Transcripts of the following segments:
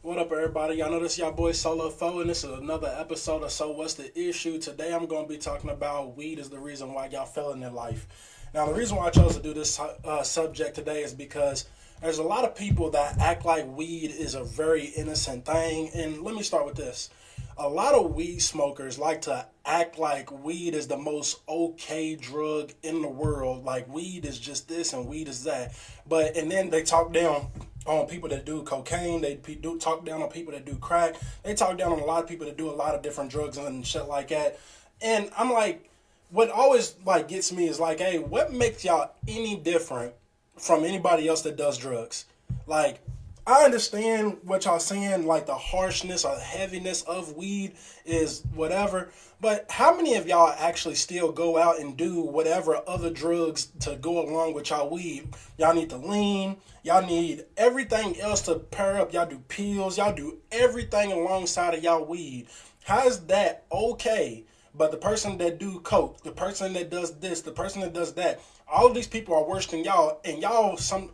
What up, everybody? Y'all know this y'all boy Solo Foe, and this is another episode of So What's the Issue? Today I'm going to be talking about weed is the reason why y'all failing in life. Now, the reason why I chose to do this subject today is because there's a lot of people that act like weed is a very innocent thing, and let me start with this. A lot of weed smokers like to act like weed is the most okay drug in the world. Like weed is just this and weed is that. And then they talk down on people that do cocaine. They do talk down on people that do crack. They talk down on a lot of people that do a lot of different drugs and shit like that. And I'm like, what always like gets me is like, hey, what makes y'all any different from anybody else that does drugs? Like, I understand what y'all saying, like the harshness or heaviness of weed is whatever, but how many of y'all actually still go out and do whatever other drugs to go along with y'all weed? Y'all need the lean, y'all need everything else to pair up, y'all do pills, y'all do everything alongside of y'all weed. How is that okay? But the person that do coke, the person that does this, the person that does that, all of these people are worse than y'all, and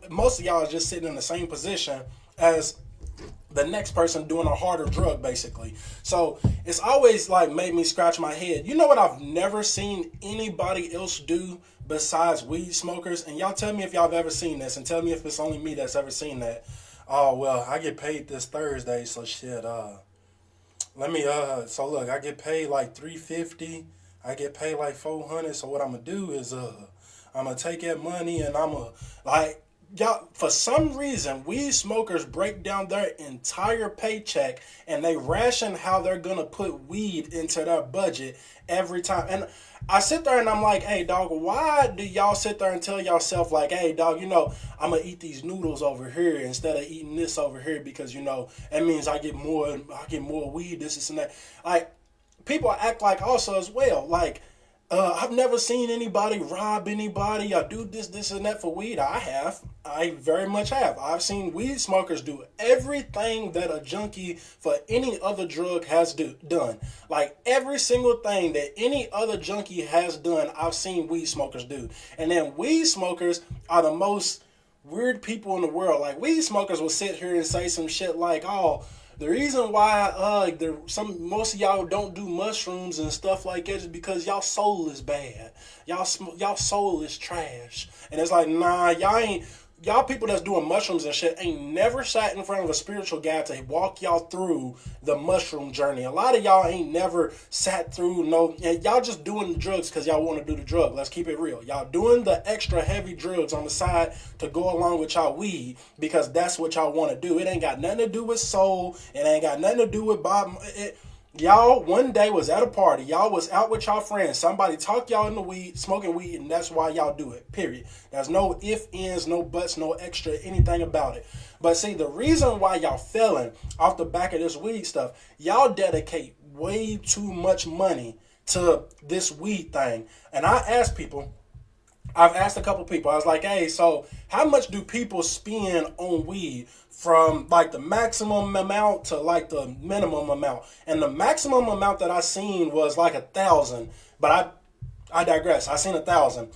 most of y'all are just sitting in the same position as the next person doing a harder drug, basically. So it's always like made me scratch my head. You know what I've never seen anybody else do besides weed smokers? And y'all tell me if y'all have ever seen this, and tell me if it's only me that's ever seen that. Oh well, I get paid this Thursday, so shit. So look, I get paid like 350. I get paid like 400. So what I'm gonna do is I'm gonna take that money and I'm gonna like. Y'all, for some reason, weed smokers break down their entire paycheck and they ration how they're gonna put weed into their budget every time. And I sit there and I'm like, hey dog, why do y'all sit there and tell yourself like, hey dog, I'm gonna eat these noodles over here instead of eating this over here because that means I get more weed, this and that. Like, people act like also as well. Like, I've never seen anybody rob anybody or do this, and that for weed. I have. I very much have. I've seen weed smokers do everything that a junkie for any other drug has done. Like every single thing that any other junkie has done, I've seen weed smokers do. And then weed smokers are the most weird people in the world. Like weed smokers will sit here and say some shit like, oh, the reason why most of y'all don't do mushrooms and stuff like that is because y'all soul is bad. Y'all soul is trash. And it's like, nah, y'all people that's doing mushrooms and shit ain't never sat in front of a spiritual guy to walk y'all through the mushroom journey. A lot of y'all ain't never sat through and y'all just doing the drugs because y'all want to do the drug. Let's keep it real. Y'all doing the extra heavy drugs on the side to go along with y'all weed because that's what y'all want to do. It ain't got nothing to do with soul. It ain't got nothing to do with Bob. Y'all one day was at a party. Y'all was out with y'all friends. Somebody talked y'all into weed, smoking weed, and that's why y'all do it. Period. There's no ifs, ands, no buts, no extra anything about it. But see, the reason why y'all failing off the back of this weed stuff, y'all dedicate way too much money to this weed thing. And I've asked a couple people. I was like, hey, so how much do people spend on weed from like the maximum amount to like the minimum amount? And the maximum amount that I seen was like 1,000. But I digress. I seen 1,000.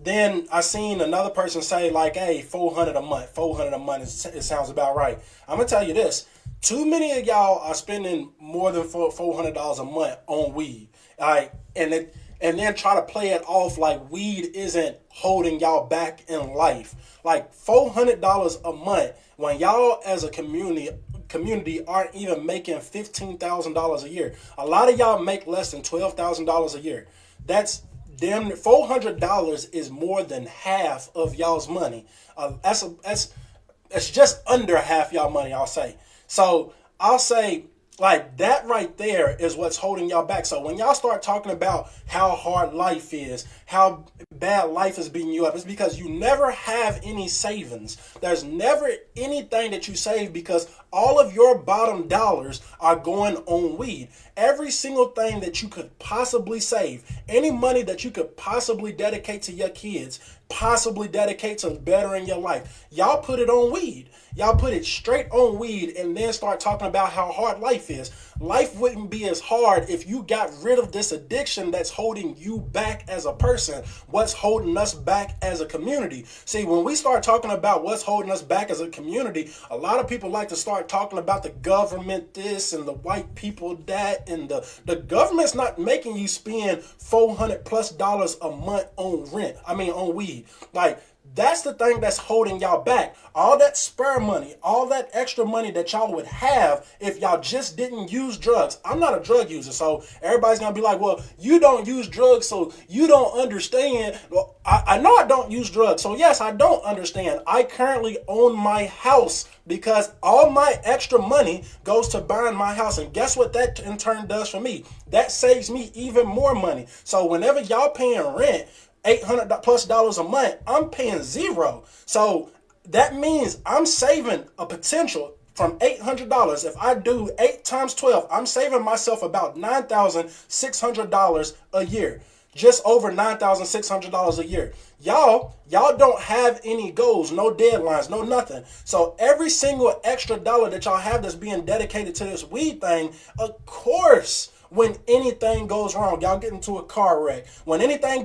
Then I seen another person say like, hey, 400 a month. 400 a month. It sounds about right. I'm gonna tell you this. Too many of y'all are spending more than $400 a month on weed. Like, and then try to play it off like weed isn't holding y'all back in life. Like $400 a month when y'all as a community aren't even making $15,000 a year. A lot of y'all make less than $12,000 a year. That's damn $400 is more than half of y'all's money. That's just under half y'all money, I'll say. So I'll say like that right there is what's holding y'all back. So when y'all start talking about how hard life is, how bad life is beating you up, it's because you never have any savings. There's never anything that you save because all of your bottom dollars are going on weed. Every single thing that you could possibly save, any money that you could possibly dedicate to your kids, possibly dedicate to bettering your life, y'all put it on weed. Y'all put it straight on weed and then start talking about how hard life is. life wouldn't be as hard if you got rid of this addiction that's holding you back as a person. What's holding us back as a community? See, when we start talking about what's holding us back as a community, a lot of people like to start talking about the government this and the white people that, and the government's not making you spend $400+ a month on on weed. Like, that's the thing that's holding y'all back. All that spare money, all that extra money that y'all would have if y'all just didn't use drugs. I'm not a drug user, so everybody's going to be like, well, you don't use drugs, so you don't understand. Well, I know I don't use drugs, so yes, I don't understand. I currently own my house because all my extra money goes to buying my house. And guess what that in turn does for me? That saves me even more money. So whenever y'all paying rent, $800+ a month, I'm paying zero. So that means I'm saving a potential from $800. If I do 8 times 12, I'm saving myself about $9,600 a year. Just over $9,600 a year. Y'all don't have any goals, no deadlines, no nothing. So every single extra dollar that y'all have that's being dedicated to this weed thing, of course, when anything goes wrong, y'all get into a car wreck. When anything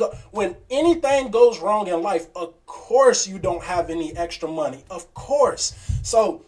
goes wrong in life, of course you don't have any extra money. Of course. So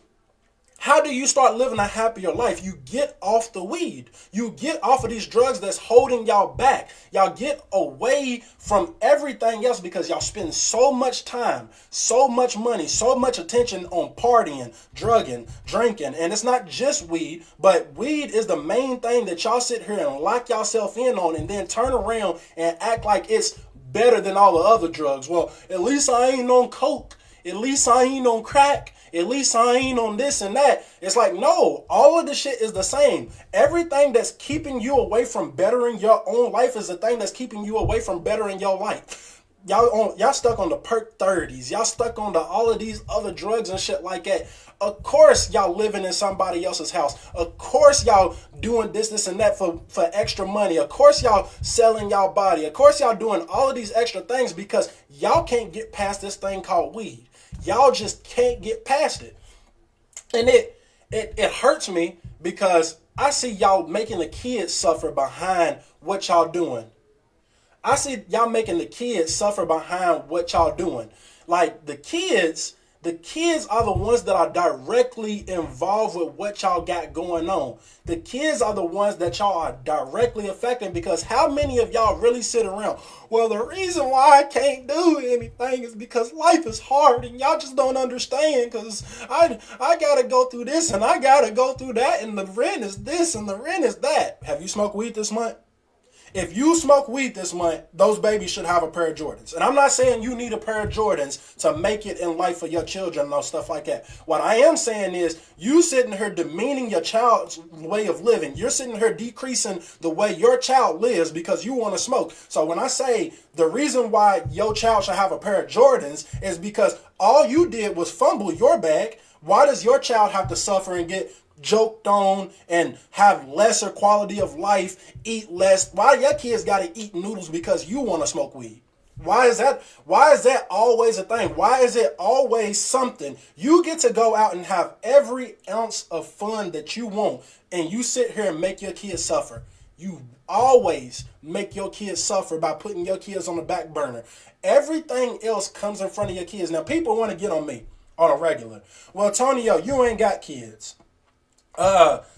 how do you start living a happier life? You get off the weed. You get off of these drugs that's holding y'all back. Y'all get away from everything else because y'all spend so much time, so much money, so much attention on partying, drugging, drinking. And it's not just weed, but weed is the main thing that y'all sit here and lock yourself in on and then turn around and act like it's better than all the other drugs. Well, at least I ain't on coke. At least I ain't on crack. At least I ain't on this and that. It's like, no, all of the shit is the same. Everything that's keeping you away from bettering your own life is the thing that's keeping you away from bettering your life. Y'all stuck on the perk 30s. Y'all stuck on all of these other drugs and shit like that. Of course y'all living in somebody else's house. Of course y'all doing this and that for extra money. Of course y'all selling y'all body. Of course y'all doing all of these extra things because y'all can't get past this thing called weed. Y'all just can't get past it. And it hurts me because I see y'all making the kids suffer behind what y'all doing. I see y'all making the kids suffer behind what y'all doing. Like the kids are the ones that are directly involved with what y'all got going on. The kids are the ones that y'all are directly affecting because how many of y'all really sit around? Well, the reason why I can't do anything is because life is hard and y'all just don't understand because I got to go through this and I got to go through that and the rent is this and the rent is that. Have you smoked weed this month? If you smoke weed this month, those babies should have a pair of Jordans. And I'm not saying you need a pair of Jordans to make it in life for your children and stuff like that. What I am saying is you sitting here demeaning your child's way of living. You're sitting here decreasing the way your child lives because you want to smoke. So when I say the reason why your child should have a pair of Jordans is because all you did was fumble your bag. Why does your child have to suffer and get joked on and have lesser quality of life, eat less? Why your kids got to eat noodles because you want to smoke weed? Why is that always a thing? Why is it always something? You get to go out and have every ounce of fun that you want and you sit here and make your kids suffer. You always make your kids suffer by putting your kids on the back burner. Everything else comes in front of your kids. Now people want to get on me on a regular. Well, Tonio, you ain't got kids.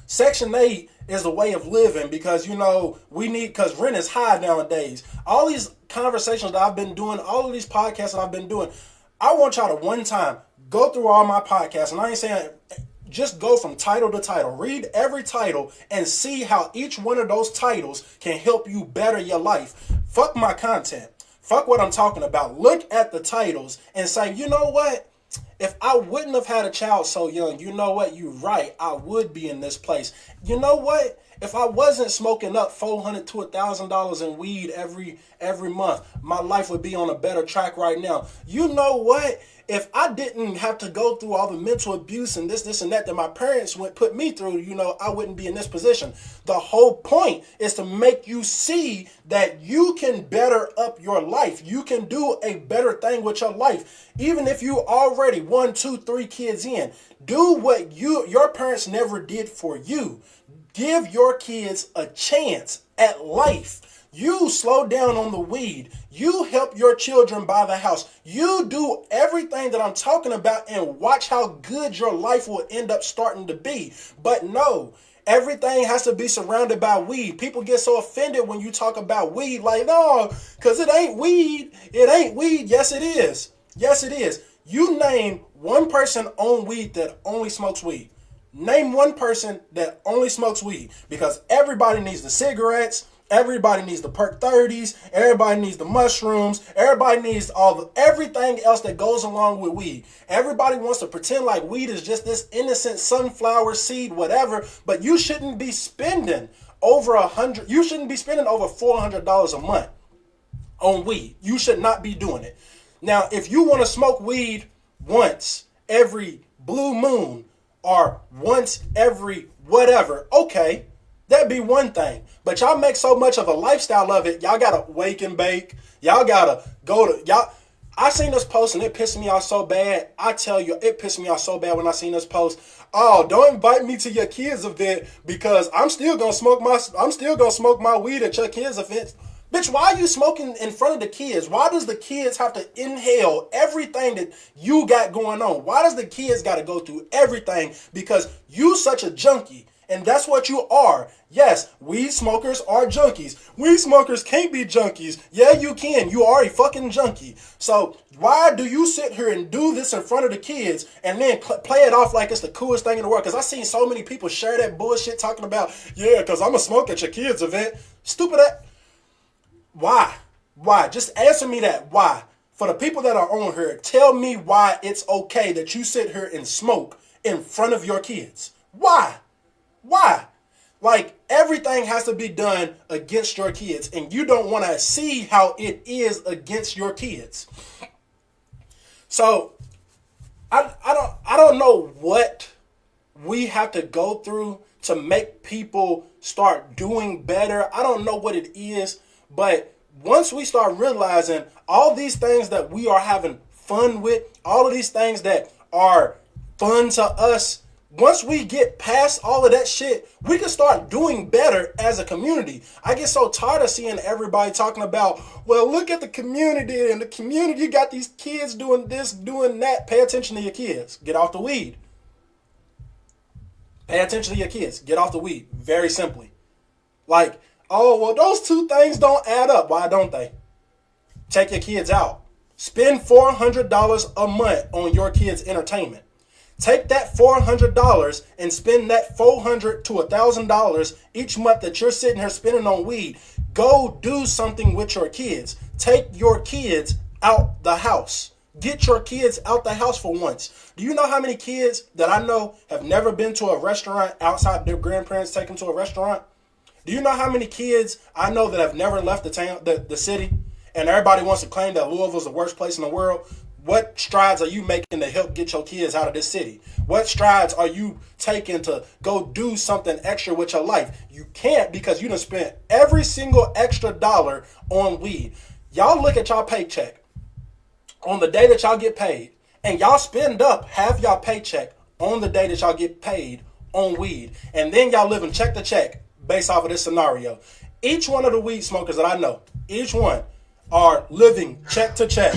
Section 8 is a way of living because, because rent is high nowadays. All these conversations that I've been doing, all of these podcasts that I've been doing, I want y'all to one time go through all my podcasts. And I ain't saying just go from title to title, read every title and see how each one of those titles can help you better your life. Fuck my content. Fuck what I'm talking about. Look at the titles and say, you know what? If I wouldn't have had a child so young, you know what? You're right. I would be in this place. You know what? If I wasn't smoking up $400 to $1,000 in weed every month, my life would be on a better track right now. You know what? If I didn't have to go through all the mental abuse and this and that my parents put me through, I wouldn't be in this position. The whole point is to make you see that you can better up your life. You can do a better thing with your life. Even if you already 1, 2, 3 kids in, do what your parents never did for you. give your kids a chance at life. You slow down on the weed. You help your children buy the house. You do everything that I'm talking about and watch how good your life will end up starting to be. But no, everything has to be surrounded by weed. People get so offended when you talk about weed, like, no, because it ain't weed. It ain't weed. Yes, it is. Yes, it is. You name one person on weed that only smokes weed. Name one person that only smokes weed, because everybody needs the cigarettes. Everybody needs the perk 30s. Everybody needs the mushrooms. Everybody needs everything else that goes along with weed. Everybody wants to pretend like weed is just this innocent sunflower seed, whatever. But you shouldn't be spending over $100. You shouldn't be spending over $400 a month on weed. You should not be doing it. Now, if you want to smoke weed once every blue moon or once every whatever, okay. That'd be one thing. But y'all make so much of a lifestyle of it. Y'all gotta wake and bake. Y'all gotta go to y'all. I seen this post and it pissed me off so bad. I tell you, it pissed me off so bad when I seen this post. Oh, don't invite me to your kids' event because I'm still gonna smoke my weed at your kids' event. Bitch, why are you smoking in front of the kids? Why does the kids have to inhale everything that you got going on? Why does the kids gotta go through everything? Because you such a junkie. And that's what you are. Yes, weed smokers are junkies. Weed smokers can't be junkies. Yeah, you can. You are a fucking junkie. So why do you sit here and do this in front of the kids and then play it off like it's the coolest thing in the world? Because I've seen so many people share that bullshit talking about, yeah, because I'm going to smoke at your kids' event. Stupid ass. Why? Why? Just answer me that. Why? For the people that are on here, tell me why it's okay that you sit here and smoke in front of your kids. Why? Why? Like, everything has to be done against your kids, and you don't want to see how it is against your kids. So, I don't know what we have to go through to make people start doing better. I don't know what it is, but once we start realizing all these things that we are having fun with, all of these things that are fun to us, once we get past all of that shit, we can start doing better as a community. I get so tired of seeing everybody talking about, well, look at the community, and the community got these kids doing this, doing that. Pay attention to your kids. Get off the weed. Pay attention to your kids. Get off the weed. Very simply. Like, oh, well, those two things don't add up. Why don't they? Take your kids out. Spend $400 a month on your kids' entertainment. Take that $400 and spend that $400 to $1,000 each month that you're sitting here spending on weed. Go do something with your kids. Take your kids out the house. Get your kids out the house for once. Do you know how many kids that I know have never been to a restaurant outside their grandparents take them to a restaurant? Do you know how many kids I know that have never left the city? And everybody wants to claim that Louisville's the worst place in the world. What strides are you making to help get your kids out of this city? What strides are you taking to go do something extra with your life? You can't, because you done spent every single extra dollar on weed. Y'all look at y'all paycheck on the day that y'all get paid, and y'all spend up half y'all paycheck on the day that y'all get paid on weed. And then y'all living check to check based off of this scenario. Each one of the weed smokers that I know, each one are living check to check.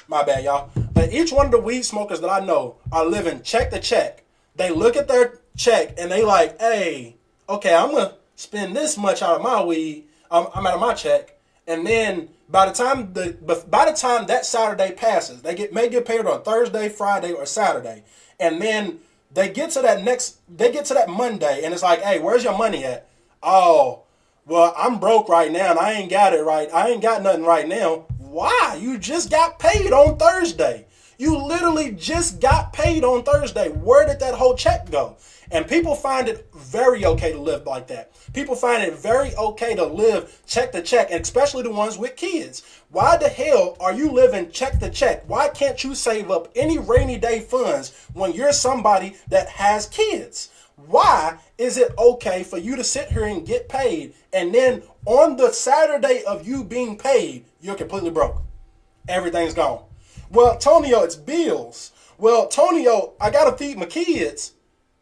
My bad, y'all. But each one of the weed smokers that I know are living check to check. They look at their check and they like, hey, okay, I'm going to spend this much out of my weed. I'm out of my check. And then by the time that Saturday passes, they may get paid on Thursday, Friday, or Saturday. And then they get to that Monday and it's like, hey, where's your money at? Oh, well, I'm broke right now and I ain't got it right. I ain't got nothing right now. Why? You just got paid on Thursday. You literally just got paid on Thursday. Where did that whole check go? And people find it very okay to live like that. People find it very okay to live check to check, and especially the ones with kids. Why the hell are you living check to check? Why can't you save up any rainy day funds when you're somebody that has kids? Why is it okay for you to sit here and get paid, and then on the Saturday of you being paid, you're completely broke? Everything's gone. Well, Tonio, it's bills. Well, Tonio, I got to feed my kids.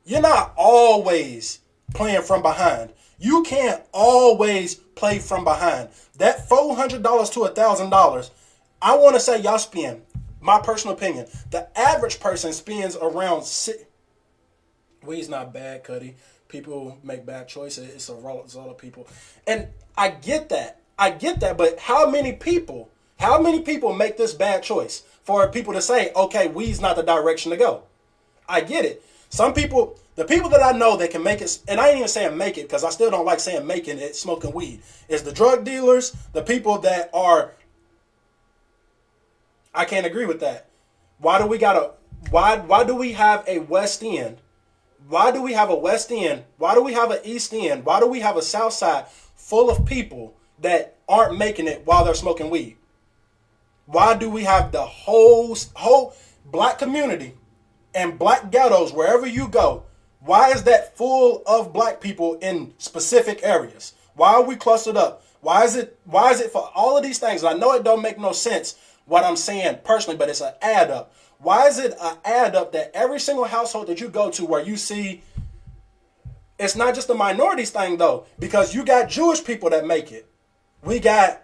You're not always playing from behind. You can't always play from behind. That $400 to $1,000, I want to say y'all spend, my personal opinion, the average person spends around six. Weed's not bad, Cuddy. People make bad choices. It's a result of people. And I get that. I get that. But how many people make this bad choice for people to say, okay, weed's not the direction to go? I get it. Some people, the people that I know that can make it, and I ain't even saying make it because I still don't like saying making it, smoking weed, is the drug dealers, the people that are, I can't agree with that. Why do we gotta, why do we have a West End? Why do we have a West End? Why do we have an East End? Why do we have a South Side full of people that aren't making it while they're smoking weed? Why do we have the whole black community and black ghettos wherever you go? Why is that full of black people in specific areas? Why are we clustered up? Why is it for all of these things? And I know it don't make no sense what I'm saying personally, but it's an add up. Why is it an add up that every single household that you go to where you see, it's not just the minorities thing though, because you got Jewish people that make it. We got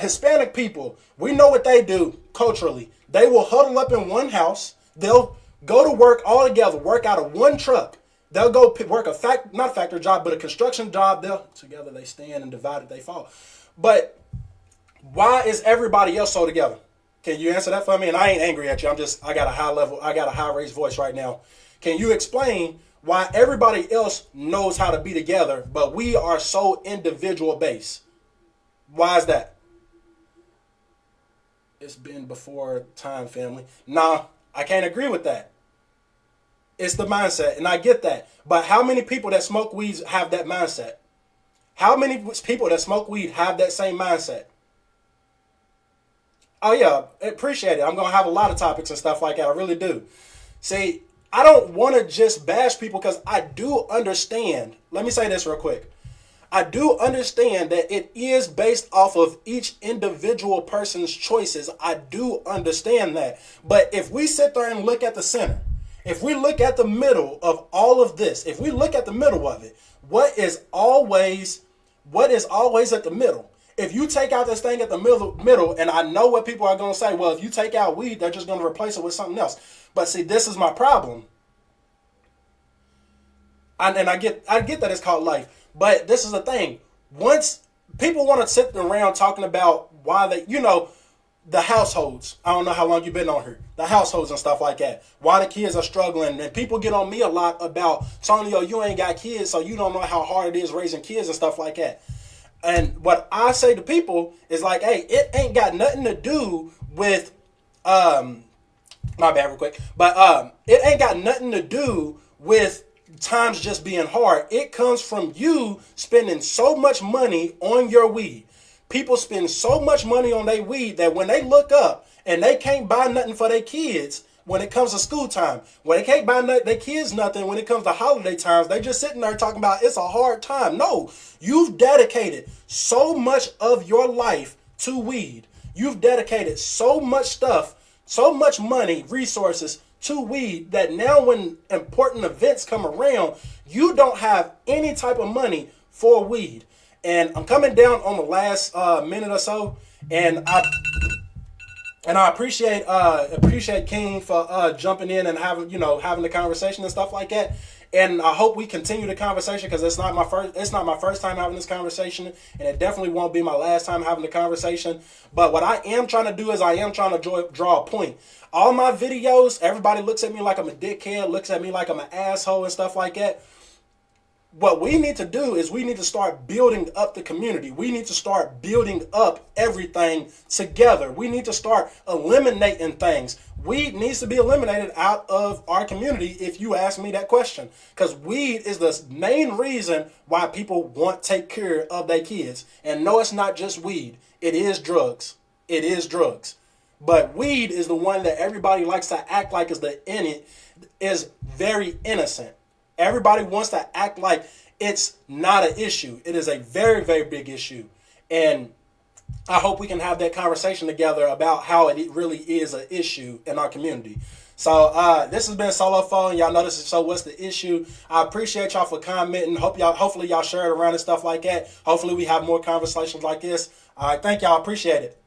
Hispanic people. We know what they do culturally. They will huddle up in one house. They'll go to work all together, work out of one truck. They'll go work not a factory job, but a construction job. Together they stand and divided they fall. But why is everybody else so together? Can you answer that for me? And I ain't angry at you. I got a high raised voice right now. Can you explain why everybody else knows how to be together, but we are so individual based? Why is that? It's been before time, family. Nah, I can't agree with that. It's the mindset, and I get that. But how many people that smoke weed have that mindset? How many people that smoke weed have that same mindset? Oh yeah, appreciate it. I'm going to have a lot of topics and stuff like that. I really do. See, I don't want to just bash people because I do understand. Let me say this real quick. I do understand that it is based off of each individual person's choices. I do understand that. But if we sit there and look at the center, if we look at the middle of all of this, if we look at the middle of it, what is always at the middle? If you take out this thing at the middle, and I know what people are going to say, well, if you take out weed, they're just going to replace it with something else. But see, this is my problem. And I get that it's called life. But this is the thing. Once people want to sit around talking about why they, the households. I don't know how long you've been on here. The households and stuff like that. Why the kids are struggling. And people get on me a lot about, Tonio, you ain't got kids, so you don't know how hard it is raising kids and stuff like that. And what I say to people is like, hey, it ain't got nothing to do with, my bad real quick, but it ain't got nothing to do with times just being hard. It comes from you spending so much money on your weed. People spend so much money on their weed that when they look up and they can't buy nothing for their kids when it comes to school time, when they can't buy their kids nothing when it comes to holiday times, they just sitting there talking about it's a hard time. No, you've dedicated so much of your life to weed. You've dedicated so much stuff, so much money, resources to weed that now when important events come around, you don't have any type of money for weed. And I'm coming down on the last minute or so, and I appreciate King for jumping in and having the conversation and stuff like that. And I hope we continue the conversation because it's not my first time having this conversation, and it definitely won't be my last time having the conversation. But what I am trying to do is I am trying to draw a point. All my videos, everybody looks at me like I'm a dickhead, looks at me like I'm an asshole and stuff like that. What we need to do is we need to start building up the community. We need to start building up everything together. We need to start eliminating things. Weed needs to be eliminated out of our community if you ask me that question. Because weed is the main reason why people won't take care of their kids. And no, it's not just weed. It is drugs. It is drugs. But weed is the one that everybody likes to act like is very innocent. Everybody wants to act like it's not an issue. It is a very, very big issue. And I hope we can have that conversation together about how it really is an issue in our community. So this has been Solo Phone. Y'all know this is So What's the Issue. I appreciate y'all for commenting. Hopefully y'all share it around and stuff like that. Hopefully we have more conversations like this. All right, thank y'all. Appreciate it.